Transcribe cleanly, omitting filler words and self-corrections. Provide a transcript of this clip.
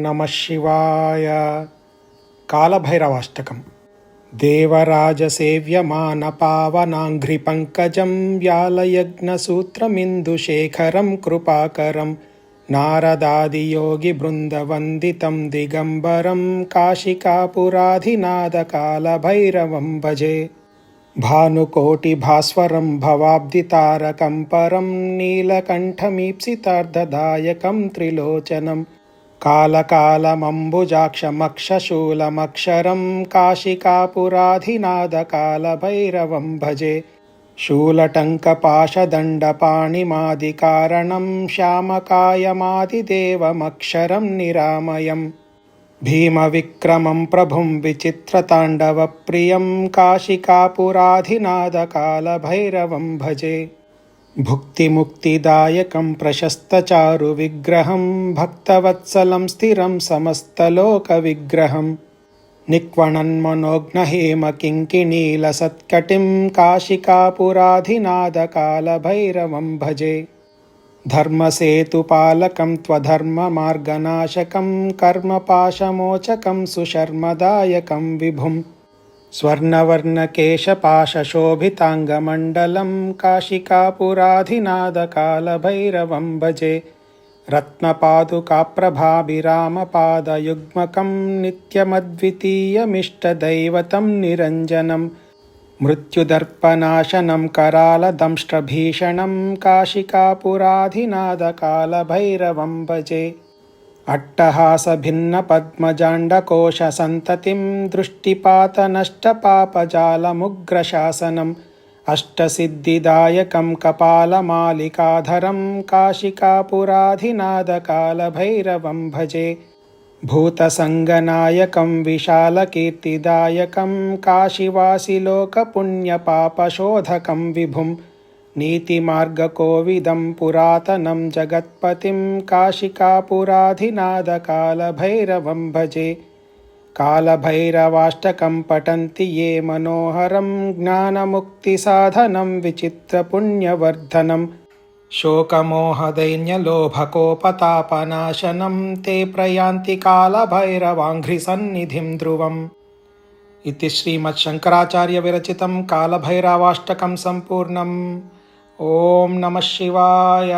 నమ శివాయ. కాలభైరవాష్టకం. దేవరాజసేవ్యమాన పావనాంఘ్రిపంకజం వ్యాలయజ్ఞసూత్రమిందుశేఖరం కృపాకరం నారదాదియోగి బృందవందితం దిగంబరం కాశికాపురాధినాథకాలభైరవం భజే. భానుకోటిభాస్వరం భవాబ్దితారకం పరం నీలకంఠమీప్సితార్ధదాయకం త్రిలోచనం కాలకాలమంబుజాక్షమక్షశూలమక్షరం కాశికాపురాధినాథకాలభైరవం భజే. శూలటంకపాశదండపాణిమాదికారణం శ్యామకాయమాదిదేవమక్షరం నిరామయం భీమవిక్రమం ప్రభుం విచిత్రతాండవప్రియం కాశికాపురాధినాథకాలభైరవం భజే. భుక్తిముక్తిదాయకం ప్రశస్తచారువిగ్రహం భక్తవత్సలం స్థిరం సమస్తలోకవిగ్రహం నిక్వణన్మనోఘ్నహేమకింకిణీలసత్కటిం కాశికాపురాధినాథకాలభైరవం భజే. ధర్మసేతుపాలకం త్వధర్మమార్గనాశకం కర్మపాశమోచకం సుశర్మదాయకం విభుం స్వర్ణవర్ణకేశపాశశోభితాంగమండలం కాశికాపురాధినాథకాలభైరవం భజే. రత్నపాదుకాప్రభాభిరామపాదయుగ్మకం నిత్యమద్వితీయమిష్టదైవతం నిరంజనం మృత్యుదర్పనాశనం करालदंष्ट्रभीषणं काशिकापुराधिनाथकालभैरवं भजे. अट्टहासभिन्नपद्मजाण्डकोशसन्ततिं दृष्टिपातनष्टपापजालमुग्रशासनम् अष्टसिद्धिदायकं कपालमालिकाधरं काशिकापुराधिनाथकालभैरवं भजे. भूतसङ्गनायकं विशालकीर्तिदायकं काशीवासिलोकपुण्यपापशोधकं विभुं नीतिमार्गकोविदं पुरातनं जगत्पतिं काशिकापुराधिनाथकालभैरवं भजे. कालभैरवाष्टकं पठन्ति ये मनोहरं ज्ञानमुक्तिसाधनं विचित्रपुण्यवर्धनं शोकमोहदैन्यलोभकोपतापनाशनं ते प्रयान्ति कालभैरवाङ्घ्रिसन्निधिं ध्रुवम्. इति श्रीमच्छङ्कराचार्यविरचितं कालभैरवाष्टकं सम्पूर्णम्. ॐ नमः शिवाय.